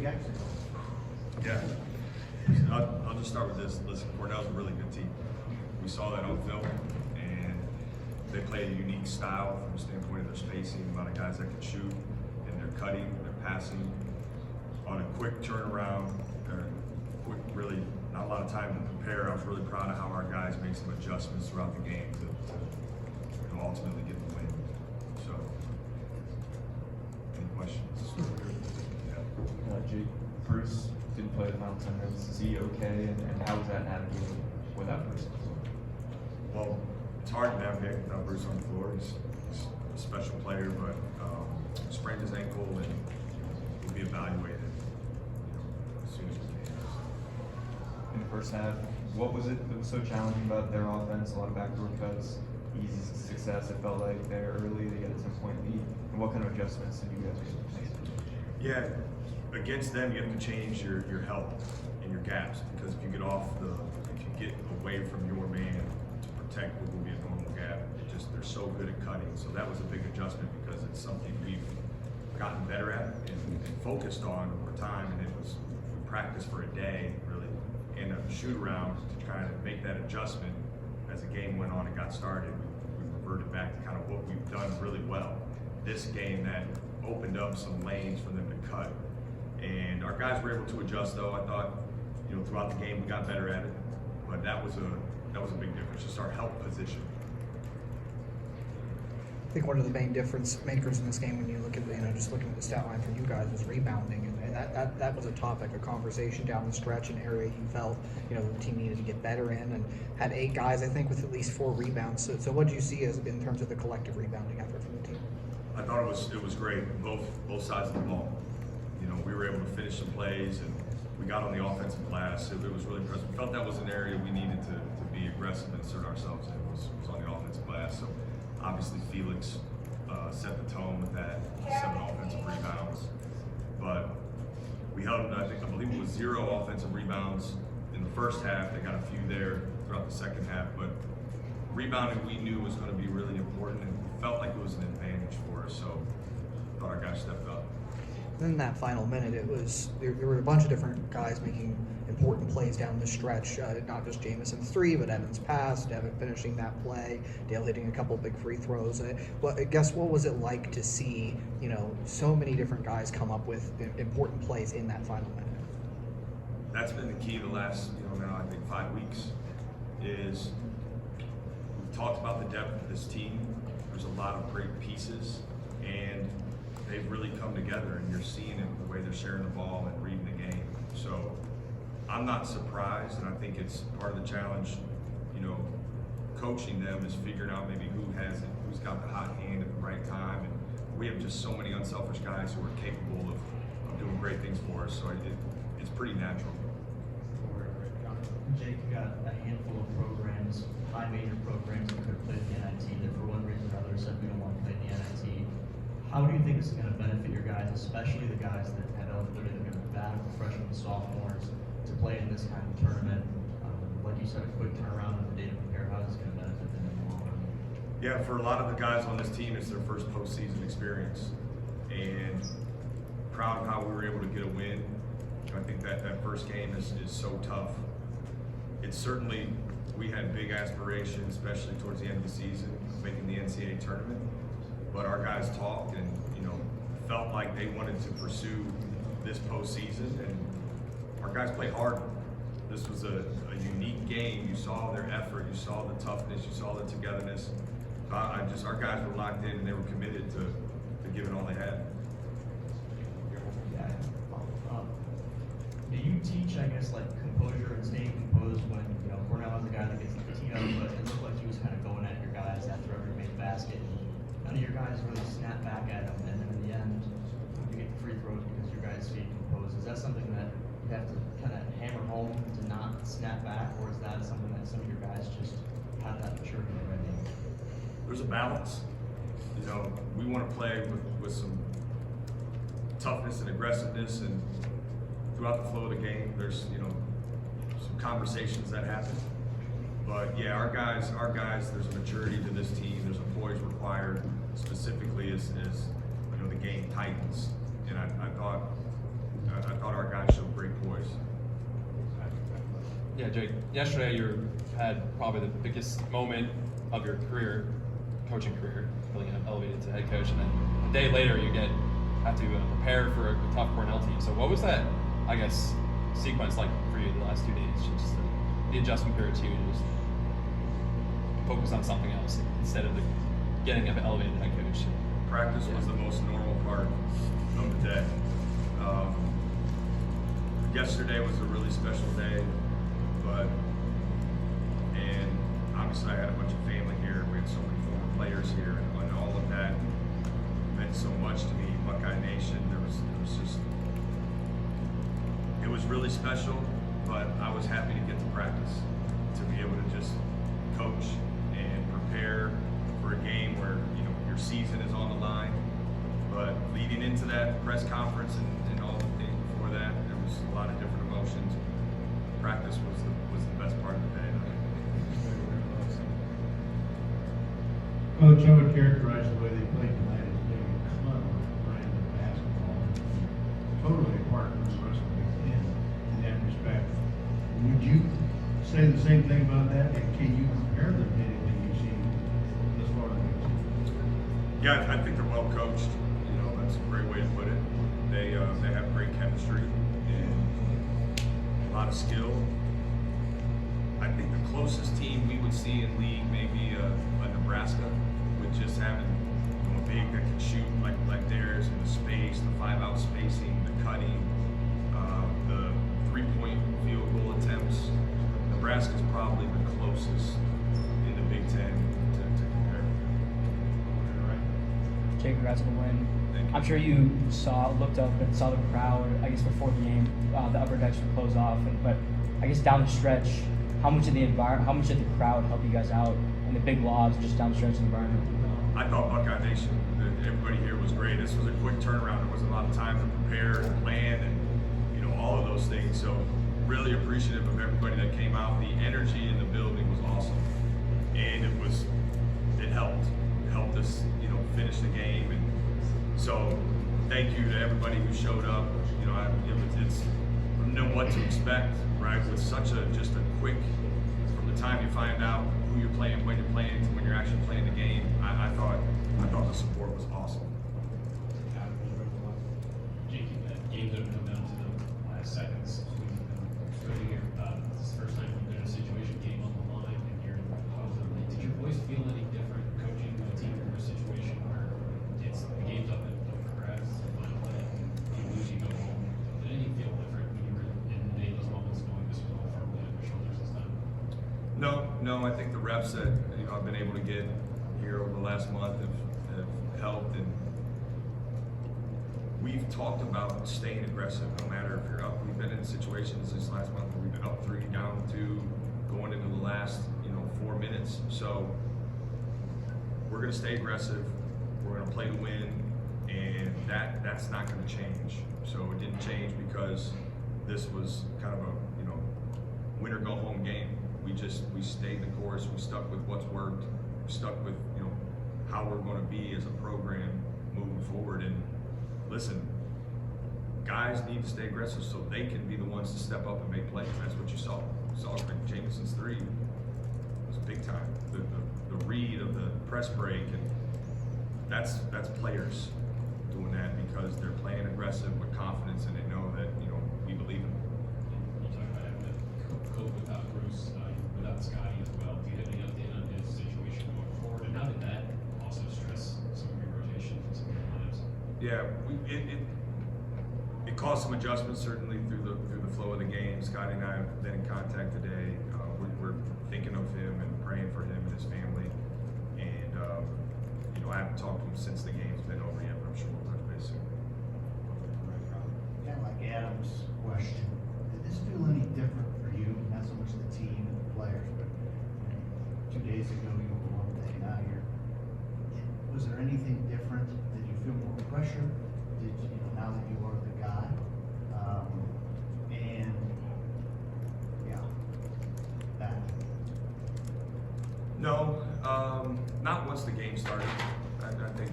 big X. Yeah. I'll just start with this. Listen, Cornell's a really good team. We saw that on film, and they play a unique style from the standpoint of their spacing, the amount of guys that can shoot, and their cutting, their passing. On a quick turnaround, or quick, really not a lot of time to prepare. I was really proud of how our guys made some adjustments throughout the game to ultimately get the win. So, any questions? Yeah. Jake, Bruce didn't play the final 10 minutes. Is he okay? And how was that navigated without Bruce? Well, it's hard to navigate without Bruce on the floor. He's a special player, but sprained his ankle and will be evaluated as soon as we can. In the first half, what was it that was so challenging about their offense? A lot of backdoor cuts, easy success. It felt like there early to get a 10-point lead. And what kind of adjustments did you guys make? Yeah, against them, you have to change your help and your gaps, because if you get away from your man to protect what will be a normal gap, they're so good at cutting. So that was a big adjustment, because it's something we've gotten better at and focused on over time, and we practiced for a day really in a shoot around to try to make that adjustment. As the game went on and got started, we reverted back to kind of what we've done really well. This game that opened up some lanes for them to cut, and our guys were able to adjust. Though I thought, throughout the game we got better at it, but that was a big difference. Just our help position. I think one of the main difference makers in this game, when you look at just looking at the stat line for you guys, was rebounding, and that was a topic, a conversation down the stretch, an area you felt the team needed to get better in, and had 8 guys I think with at least 4 rebounds. So what do you see as in terms of the collective rebounding effort from the team? I thought it was great, both sides of the ball. We were able to finish some plays, and we got on the offensive glass. It was really impressive. We felt that was an area we needed to be aggressive and assert ourselves in. Was on the offensive glass. So obviously Felix set the tone with that, 7 offensive rebounds. But we held them, I believe it was 0 offensive rebounds in the first half. They got a few there throughout the second half. But rebounding we knew was going to be really important, and we felt like it was an advantage for us. So I thought our guys stepped up. In that final minute, there were a bunch of different guys making important plays down the stretch. Not just Jamison's 3, but Evan's pass, Devin finishing that play, Dale hitting a couple big free throws. Well, I guess what was it like to see so many different guys come up with important plays in that final minute? That's been the key the last now I think 5 weeks. Is we've talked about the depth of this team. There's a lot of great pieces, and they've really come together, and you're seeing it the way they're sharing the ball and reading the game. So I'm not surprised, and I think it's part of the challenge, coaching them is figuring out maybe who's got the hot hand at the right time. And we have just so many unselfish guys who are capable of doing great things for us. So it's pretty natural. Jake, you got a handful of programs, 5 major programs that could have played the NIT that for one reason or another said we don't want to play the NIT. How do you think this is going to benefit your guys, especially the guys that have eligibility that are going to battle freshmen and sophomores to play in this kind of tournament? Like you said, a quick turnaround in the day to prepare. How is this going to benefit them in the long run? Yeah, for a lot of the guys on this team, it's their first postseason experience, and proud of how we were able to get a win. I think that first game is so tough. It's certainly, we had big aspirations, especially towards the end of the season, making the NCAA tournament. But our guys talked and felt like they wanted to pursue this postseason, and our guys played hard. This was a unique game. You saw their effort, you saw the toughness, you saw the togetherness. Our guys were locked in, and they were committed to giving all they had. Yeah. Do you teach, I guess, like composure and staying composed when Cornell has a guy that gets teed up, but it looked like he was kind of going at your guys after every made basket? None of your guys really snap back at him, and then in the end, you get the free throws because your guys stayed composed. Is that something that you have to kind of hammer home to not snap back, or is that something that some of your guys just have that maturity already? There's a balance. We want to play with some toughness and aggressiveness, and throughout the flow of the game, there's some conversations that happen. But yeah, our guys, there's a maturity to this team. There's a poise required, specifically as the game tightens. And I thought I thought our guys showed great poise. Yeah, Jake, yesterday you had probably the biggest moment of your career, coaching career, feeling elevated to head coach, and then a day later you have to prepare for a tough Cornell team. So what was that, I guess, sequence like for you the last 2 days? Just the adjustment period too, to just focus on something else instead of getting an elevated head coach. Practice was the most normal part of the day. Yesterday was a really special day, and obviously I had a bunch of family here. We had so many former players here, and all of that meant so much to me. Buckeye Nation, it was really special, but I was happy to get to practice, to be able to just coach and prepare for a game where, you know, your season is on the line. But leading into that press conference and all the things before that, there was a lot of different emotions. Practice was the best part of the day. Coach, I would characterize the way they played tonight as being a clever brand of basketball. Totally apart from the rest of the Big Ten in that respect. Would you say the same thing about that? And can you compare them to anything you've seen thus far? Yeah, I think they're well coached. You know, that's a great way to put it. They have great chemistry and a lot of skill. I think the closest team we would see in league may be a Nebraska, with just having, you know, a big that can shoot like theirs, in the space, the 5-out spacing, the cutting, the 3-point field goal attempts. Nebraska's probably the closest in the Big Ten to compare. Jake, congrats on the win. Thank you. I'm sure you looked up and saw the crowd, I guess, before the game. The upper decks were closed off, but I guess down the stretch, how much did the crowd help you guys out, and the big lobs just down the stretch of the environment? I thought Buckeye Nation, everybody here was great. This was a quick turnaround. There wasn't a lot of time to prepare and plan and, you know, all of those things. So really appreciative of everybody that came out. The energy in the building was awesome. And it helped. It helped us, you know, finish the game. And so thank you to everybody who showed up. You know, it's know what to expect, right? With just a quick, from the time you find out who you're playing, when you're playing, to when you're actually playing the game, I thought the support was awesome. Jake, games have come down to the last seconds. This is the first time you've been in a situation, game on the line, and you're positively. Did your voice feel any different coaching a team in a situation where the game's up and grabs the final play, you lose, you go home? Did anything feel different when you were in any of those moments, knowing this was all firmly on your shoulders this time? No, I think the reps that, you know, I've been able to get here over the last month have helped, and we've talked about staying aggressive no matter if you're up. We've been in situations this last month where we've been up 3, down 2, going into the last, 4 minutes. So we're going to stay aggressive. We're going to play to win, and that's not going to change. So it didn't change because this was kind of a win or go home game. We stayed the course. We stuck with what's worked. We stuck with how we're going to be as a program moving forward. And listen, guys need to stay aggressive so they can be the ones to step up and make plays. That's what you saw. You saw Jameson's 3 was big time. The read of the press break, and that's players doing that because they're playing aggressive with confidence and they know that we believe in them. You talk about having to cope without Bruce, without Scotty as well. Do you have any update on his situation going forward, and how did that also stress some of your rotation and some of your lineups? Yeah, it caused some adjustments certainly through the flow of the game. Scotty and I have been in contact today. We're thinking of him and praying for him and his family. And I haven't talked to him since the game's been over yet, but I'm sure we'll touch base soon. Kind of like Adam's question, did this feel any different for you? Not so much the team and the players, but 2 days ago you were one thing, now you're. Was there anything different? Did you feel more pressure? Did you now that you are the guy? And yeah, that. No, not once the game started. I think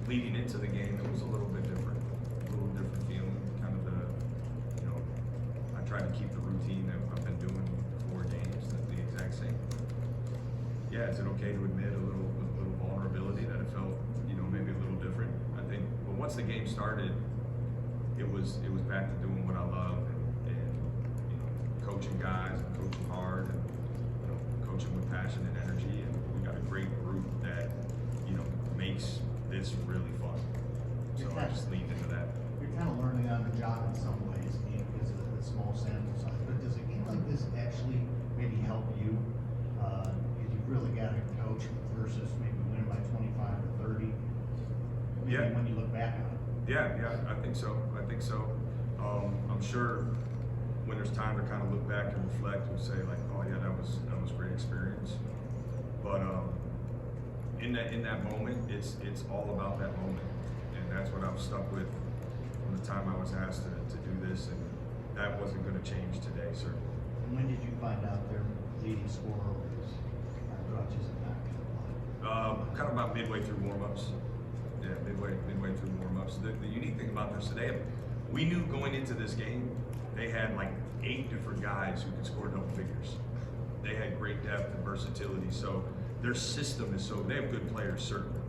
leading into the game, it was a little bit different feeling. Kind of the routine that I've been doing for 4 games, that's the exact same. Yeah, is it okay to admit a little vulnerability that it felt, maybe a little different? I think, but once the game started, it was back to doing what I love and coaching guys and coaching hard and coaching with passion and energy, and we got a great group that makes this really fun. So I just leaned into that. You're kind of learning on the job in some ways, because of the small sample size. But does a game like this actually maybe help you? Because you've really got to coach versus maybe winning by 25 or 30. Maybe Yeah. when you look back on it. Yeah, I think so. I'm sure when there's time to kind of look back and reflect and say like, oh yeah, that was a great experience. But in that moment, it's all about that moment, and that's what I'm stuck with from the time I was asked to do this, and that wasn't going to change today, certainly. And when did you find out their leading scorer was grudges and that kind of play? Kind of about midway through warm-ups. Yeah, midway through warm-ups. The unique thing about this today, we knew going into this game, they had like 8 different guys who could score double figures. They had great depth and versatility, so their system is they have good players certainly,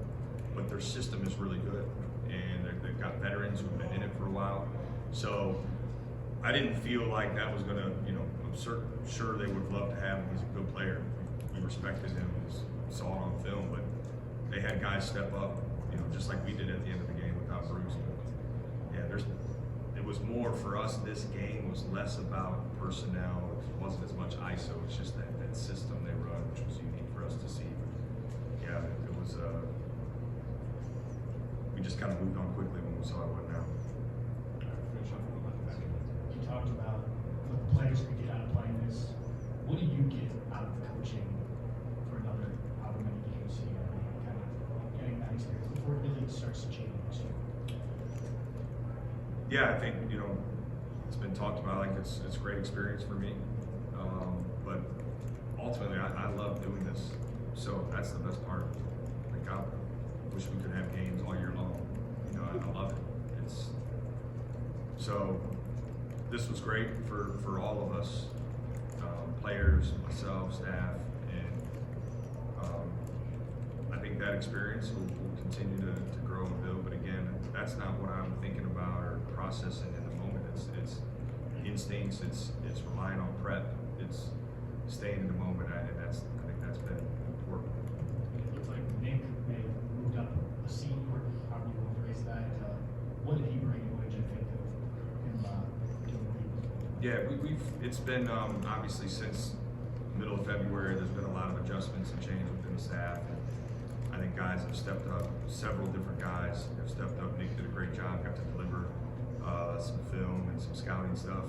but their system is really good, and they've got veterans who've been in it for a while. So I didn't feel like that was gonna, I'm sure they would have loved to have him. He's a good player. We respected him, saw it on film, but they had guys step up, just like we did at the end of the game without Bruce. But yeah, it was more for us. This game was less about personnel. It wasn't as much ISO. It's just that system they run, which was unique for us to see. But yeah, it was. We just kind of moved on quickly when we saw it went down. You talked about what the players could get out of playing this. What do you get out of coaching for another however many games here, kind of getting that experience before it really starts to change next year? Yeah, I think it's been talked about like it's a great experience for me, but ultimately I love doing this, so that's the best part. Like I wish we could have games all year long. I love it. So this was great for all of us, players, myself, staff, and I think that experience will continue to grow and build. But again, that's not what I'm thinking about or processing in the moment. It's instincts. It's relying on prep. It's staying in the moment, and I think that's been important. It looks like Nick may have moved up a seat, or however you want to phrase that. What did he bring, and what did you think of him doing what he was doing? Yeah, it's been obviously since the middle of February. There's been a lot of adjustments and change within the staff. And I think guys have stepped up. Several different guys have stepped up. Nick did a great job. Got to deliver some film and some scouting stuff,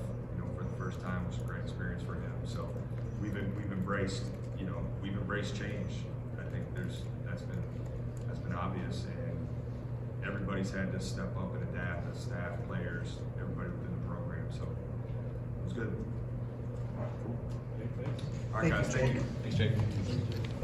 for the first time, which was a great experience for him. So we've embraced, we've embraced change. I think that's been obvious, and everybody's had to step up and adapt. The staff, players, everybody within the program. So it was good. Cool. All right, Thank guys. you, Thank Jake. you. Thanks, Jake.